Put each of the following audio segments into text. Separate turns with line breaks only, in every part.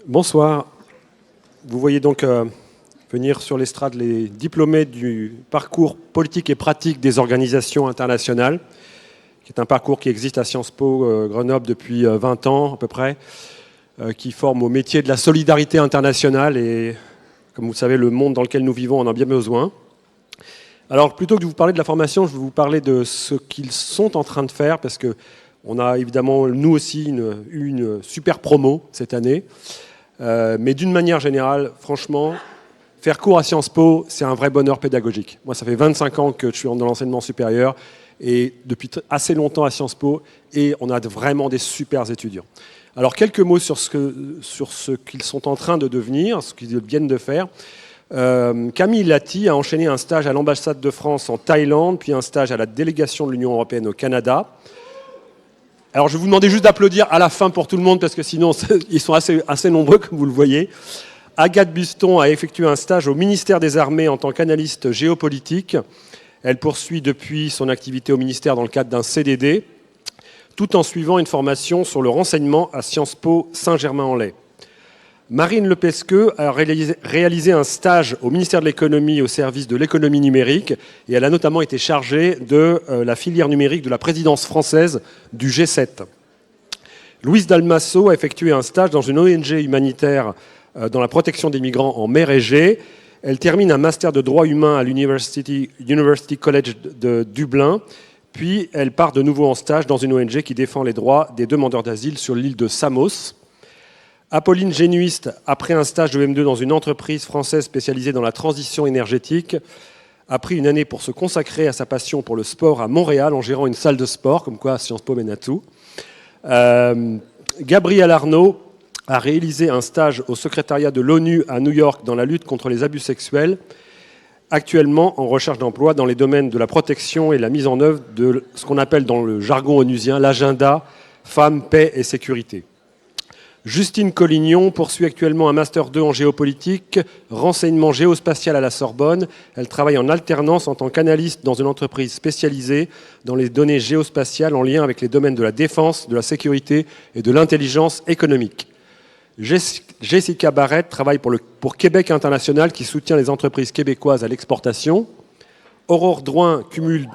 Bonsoir. Vous voyez donc venir sur l'estrade les diplômés du parcours politique et pratique des organisations internationales, qui est un parcours qui existe à Sciences Po Grenoble depuis 20 ans à peu près, qui forme au métier de la solidarité internationale et, comme vous savez, le monde dans lequel nous vivons en a bien besoin. Alors, plutôt que de vous parler de la formation, je vais vous parler de ce qu'ils sont en train de faire, parce qu'on a évidemment, nous aussi, eu une super promo cette année. Mais d'une manière générale, franchement, faire cours à Sciences Po, c'est un vrai bonheur pédagogique. Moi, ça fait 25 ans que je suis dans l'enseignement supérieur, et depuis assez longtemps à Sciences Po, et on a vraiment des super étudiants. Alors, quelques mots sur ce qu'ils sont en train de devenir, ce qu'ils viennent de faire. Camille Lati a enchaîné un stage à l'ambassade de France en Thaïlande, puis un stage à la délégation de l'Union européenne au Canada. Alors je vais vous demander juste d'applaudir à la fin pour tout le monde, parce que sinon ils sont assez nombreux, comme vous le voyez. Agathe Buston a effectué un stage au ministère des Armées en tant qu'analyste géopolitique. Elle poursuit depuis son activité au ministère dans le cadre d'un CDD, tout en suivant une formation sur le renseignement à Sciences Po Saint-Germain-en-Laye. Marine Lepesqueux a réalisé un stage au ministère de l'économie au service de l'économie numérique, et elle a notamment été chargée de la filière numérique de la présidence française du G7. Louise Dalmasso a effectué un stage dans une ONG humanitaire dans la protection des migrants en mer Égée. Elle termine un master de droit humain à l'University College de Dublin, puis elle part de nouveau en stage dans une ONG qui défend les droits des demandeurs d'asile sur l'île de Samos. Apolline Génuiste, après un stage de M2 dans une entreprise française spécialisée dans la transition énergétique, a pris une année pour se consacrer à sa passion pour le sport à Montréal en gérant une salle de sport, comme quoi Sciences Po mène à tout. Gabriel Arnaud a réalisé un stage au secrétariat de l'ONU à New York dans la lutte contre les abus sexuels, actuellement en recherche d'emploi dans les domaines de la protection et la mise en œuvre de ce qu'on appelle dans le jargon onusien l'agenda Femmes, Paix et Sécurité. Justine Collignon poursuit actuellement un Master 2 en géopolitique, renseignement géospatial à la Sorbonne. Elle travaille en alternance en tant qu'analyste dans une entreprise spécialisée dans les données géospatiales en lien avec les domaines de la défense, de la sécurité et de l'intelligence économique. Jessica Barrett travaille pour Québec International qui soutient les entreprises québécoises à l'exportation. Aurore Drouin cumule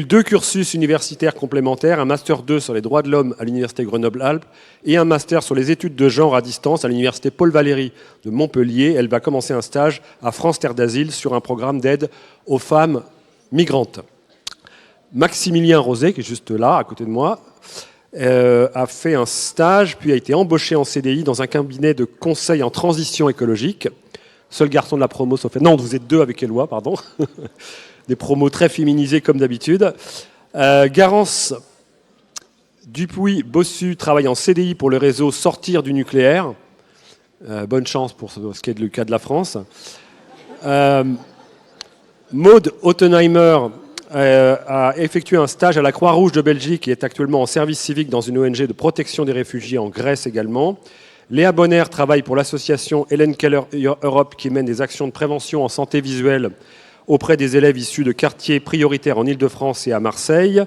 2 cursus universitaires complémentaires, un Master 2 sur les droits de l'homme à l'Université Grenoble-Alpes et un Master sur les études de genre à distance à l'Université Paul Valéry de Montpellier. Elle va commencer un stage à France Terre d'Asile sur un programme d'aide aux femmes migrantes. Maximilien Rosé, qui est juste là, à côté de moi, a fait un stage, puis a été embauché en CDI dans un cabinet de conseil en transition écologique. Seul garçon de la promo, sauf... Non, vous êtes 2 avec Éloi, pardon. Des promos très féminisés comme d'habitude. Garance Dupuis-Bossu travaille en CDI pour le réseau Sortir du nucléaire. Bonne chance pour ce qui est le cas de la France. Maud Ottenheimer a effectué un stage à la Croix-Rouge de Belgique et est actuellement en service civique dans une ONG de protection des réfugiés en Grèce également. Léa Bonner travaille pour l'association Helen Keller Europe qui mène des actions de prévention en santé visuelle auprès des élèves issus de quartiers prioritaires en Île-de-France et à Marseille.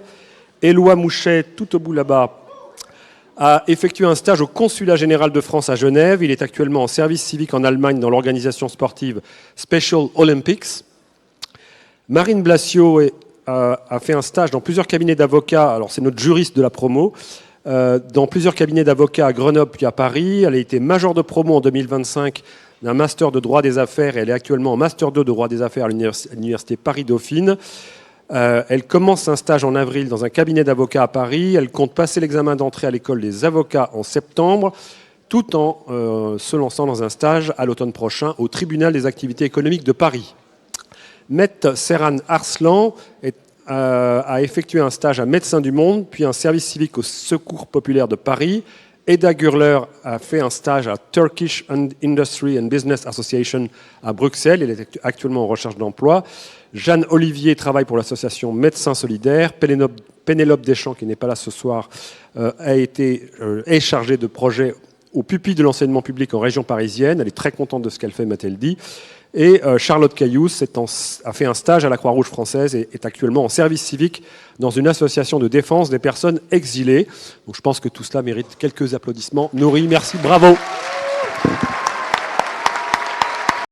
Éloi Mouchet, tout au bout là-bas, a effectué un stage au Consulat général de France à Genève. Il est actuellement en service civique en Allemagne dans l'organisation sportive Special Olympics. Marine Blassiot a fait un stage dans plusieurs cabinets d'avocats. Alors c'est notre juriste de la promo. Dans plusieurs cabinets d'avocats à Grenoble puis à Paris. Elle a été major de promo en 2025 d'un Master de droit des affaires et elle est actuellement en Master 2 de droit des affaires à l'Université Paris-Dauphine. Elle commence un stage en avril dans un cabinet d'avocats à Paris. Elle compte passer l'examen d'entrée à l'école des avocats en septembre, tout en se lançant dans un stage à l'automne prochain au tribunal des activités économiques de Paris. Maître Serhan Arslan a effectué un stage à Médecins du Monde, puis un service civique au Secours populaire de Paris. Eda Gurler a fait un stage à Turkish Industry and Business Association à Bruxelles. Elle est actuellement en recherche d'emploi. Jeanne Olivier travaille pour l'association Médecins Solidaires. Pénélope Deschamps, qui n'est pas là ce soir, est chargée de projet au pupille de l'enseignement public en région parisienne. Elle est très contente de ce qu'elle fait, m'a-t-elle dit. Et Charlotte Caillous a fait un stage à la Croix-Rouge française et est actuellement en service civique dans une association de défense des personnes exilées. Donc je pense que tout cela mérite quelques applaudissements. Nourri, merci, bravo.